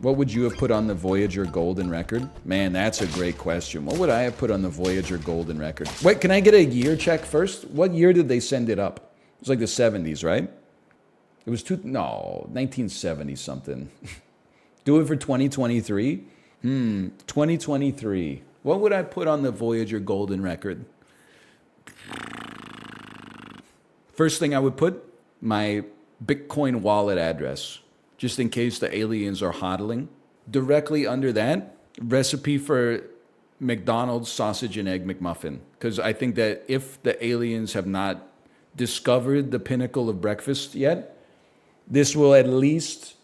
What would you have put on the Voyager Golden Record? Man, that's a great question. What would I have put on the Voyager Golden Record? Wait, can I get a year check first? What year did they send it up? It was like the 70s, right? It was 1970 something. Do it for 2023? 2023. What would I put on the Voyager Golden Record? First thing I would put, my Bitcoin wallet address, just in case the aliens are hodling. Directly under that, recipe for McDonald's sausage and egg McMuffin. Because I think that if the aliens have not discovered the pinnacle of breakfast yet, this will at least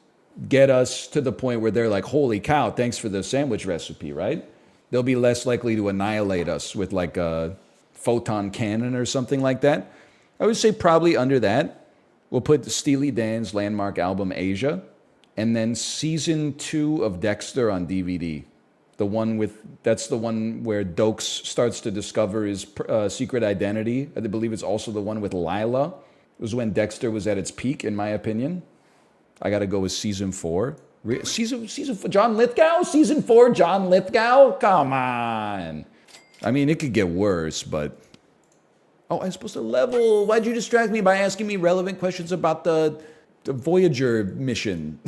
get us to the point where they're like, holy cow, thanks for the sandwich recipe, right? They'll be less likely to annihilate us with like a photon cannon or something like that. I would say probably under that, we'll put Steely Dan's landmark album Asia, and then season 2 of Dexter on DVD. That's the one where Dokes starts to discover his secret identity. I believe it's also the one with Lila. It was when Dexter was at its peak, in my opinion. I got to go with season 4. Season 4, John Lithgow? Season 4, John Lithgow? Come on. I mean, it could get worse, but... Oh, I'm supposed to level. Why'd you distract me by asking me relevant questions about the Voyager mission?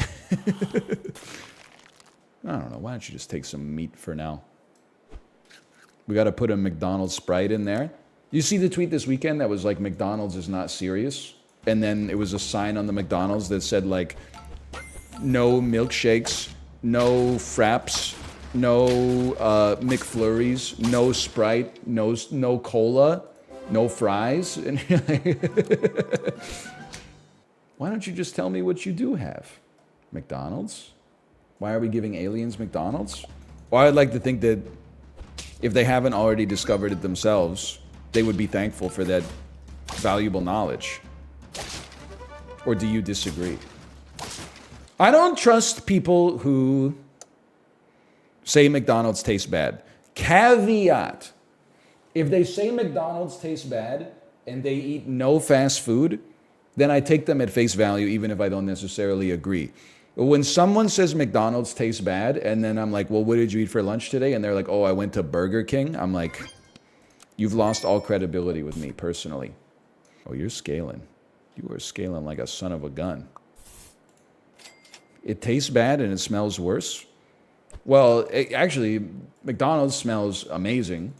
I don't know. Why don't you just take some meat for now? We got to put a McDonald's Sprite in there. You see the tweet this weekend that was like, McDonald's is not serious? And then it was a sign on the McDonald's that said like, no milkshakes, no fraps, no McFlurries, no Sprite, no cola. No fries? Why don't you just tell me what you do have? McDonald's? Why are we giving aliens McDonald's? Well, I'd like to think that if they haven't already discovered it themselves, they would be thankful for that valuable knowledge. Or do you disagree? I don't trust people who say McDonald's tastes bad. Caveat. If they say McDonald's tastes bad and they eat no fast food, then I take them at face value even if I don't necessarily agree. But when someone says McDonald's tastes bad and then I'm like, well, what did you eat for lunch today? And they're like, oh, I went to Burger King. I'm like, you've lost all credibility with me personally. Oh, you're scaling. You are scaling like a son of a gun. It tastes bad and it smells worse. Well, actually, McDonald's smells amazing.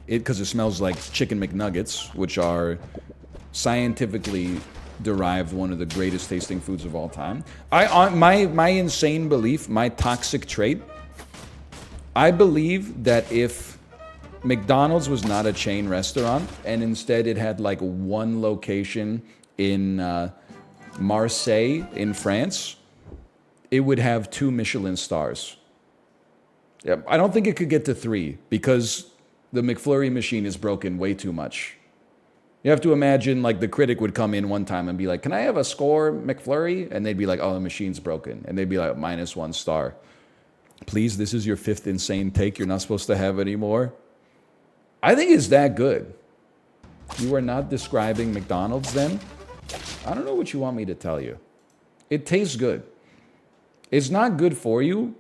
Because it smells like chicken McNuggets, which are scientifically derived one of the greatest tasting foods of all time. My insane belief, my toxic trait, I believe that if McDonald's was not a chain restaurant and instead it had like one location in Marseille in France, it would have 2 Michelin stars. Yeah, I don't think it could get to 3 because the McFlurry machine is broken way too much. You have to imagine like the critic would come in one time and be like, can I have a score McFlurry? And they'd be like, oh, the machine's broken. And they'd be like, -1 star. Please, this is your 5th insane take you're not supposed to have anymore. I think it's that good. You are not describing McDonald's then? I don't know what you want me to tell you. It tastes good. It's not good for you,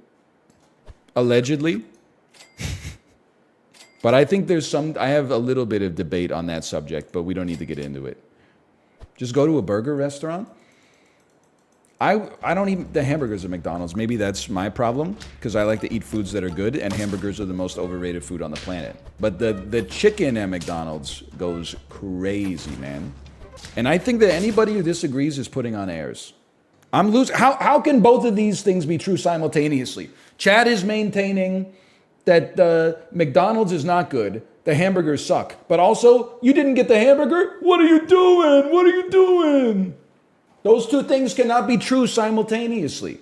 allegedly. But I think I have a little bit of debate on that subject, but we don't need to get into it. Just go to a burger restaurant. I don't eat the hamburgers at McDonald's. Maybe that's my problem, because I like to eat foods that are good, and hamburgers are the most overrated food on the planet. But the chicken at McDonald's goes crazy, man. And I think that anybody who disagrees is putting on airs. I'm losing. How can both of these things be true simultaneously? Chad is maintaining that McDonald's is not good, the hamburgers suck. But also, you didn't get the hamburger? What are you doing? What are you doing? Those two things cannot be true simultaneously.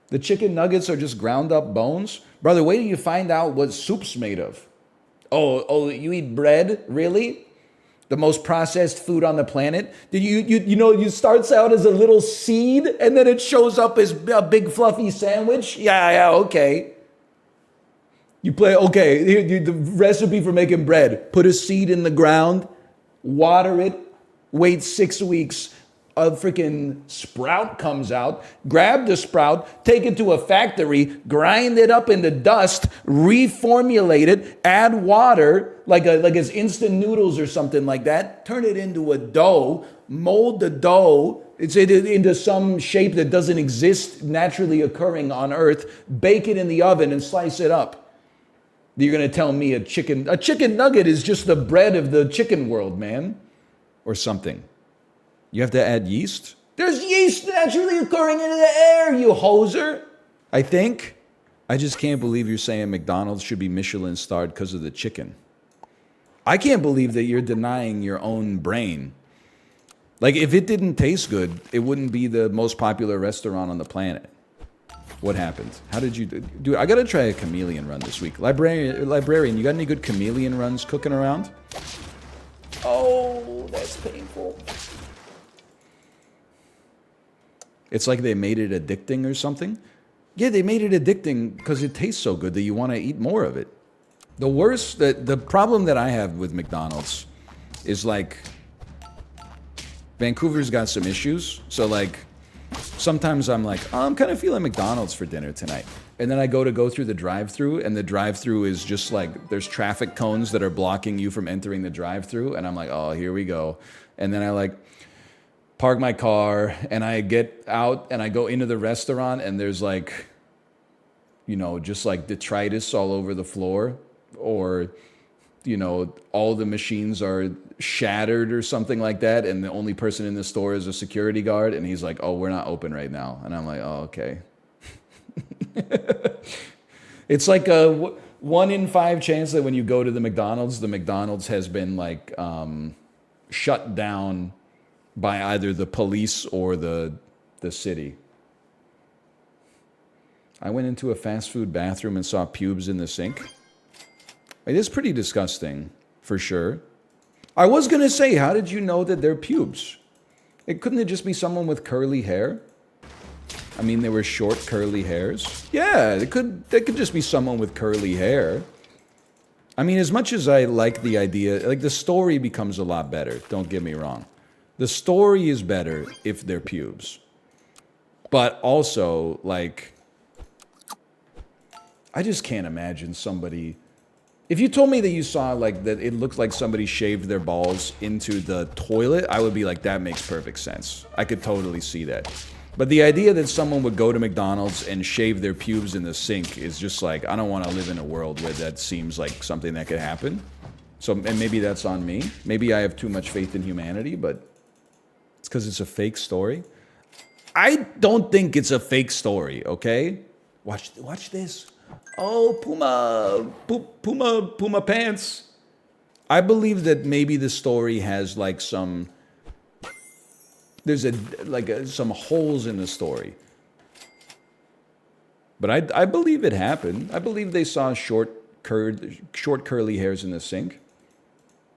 The chicken nuggets are just ground up bones. Brother, wait till you find out what soup's made of. Oh, you eat bread? Really? The most processed food on the planet? Did you starts out as a little seed and then it shows up as a big fluffy sandwich? Yeah, okay. You play, okay, the recipe for making bread. Put a seed in the ground, water it, wait 6 weeks, a freaking sprout comes out, grab the sprout, take it to a factory, grind it up into dust, reformulate it, add water, like it's instant noodles or something like that, turn it into a dough, mold the dough, it's into some shape that doesn't exist naturally occurring on Earth, bake it in the oven and slice it up. You're going to tell me a chicken nugget is just the bread of the chicken world, man, or something. You have to add yeast? There's yeast naturally occurring into the air, you hoser. I just can't believe you're saying McDonald's should be Michelin starred because of the chicken. I can't believe that you're denying your own brain. Like, if it didn't taste good, it wouldn't be the most popular restaurant on the planet. What happened? How did you do? Dude, I gotta try a chameleon run this week. Librarian, you got any good chameleon runs cooking around? Oh, that's painful. It's like they made it addicting or something. Yeah, they made it addicting because it tastes so good that you want to eat more of it. The problem that I have with McDonald's is like, Vancouver's got some issues. So like, sometimes I'm like, oh, I'm kind of feeling McDonald's for dinner tonight. And then I go through the drive-thru, and the drive-thru is just like, there's traffic cones that are blocking you from entering the drive-thru. And I'm like, oh, here we go. And then I like park my car, and I get out, and I go into the restaurant, and there's like, you know, just like detritus all over the floor, or, you know, all the machines are shattered or something like that, and the only person in the store is a security guard, and he's like, oh, we're not open right now. And I'm like, oh, okay. It's like a 1 in 5 chance that when you go to the McDonald's has been like shut down by either the police or the city. I went into a fast food bathroom and saw pubes in the sink. It is pretty disgusting, for sure. I was going to say, how did you know that they're pubes? Couldn't it just be someone with curly hair? I mean, they were short, curly hairs. Yeah, they could just be someone with curly hair. I mean, as much as I like the idea, like the story becomes a lot better, don't get me wrong. The story is better if they're pubes. But also, like, I just can't imagine somebody... If you told me that you saw, like, that it looked like somebody shaved their balls into the toilet, I would be like, that makes perfect sense. I could totally see that. But the idea that someone would go to McDonald's and shave their pubes in the sink is just like, I don't want to live in a world where that seems like something that could happen. So, and maybe that's on me. Maybe I have too much faith in humanity, but it's because it's a fake story. I don't think it's a fake story, okay? Watch this. Oh, Puma pants. I believe that maybe the story has like some, some holes in the story. But I believe it happened. I believe they saw short curly hairs in the sink.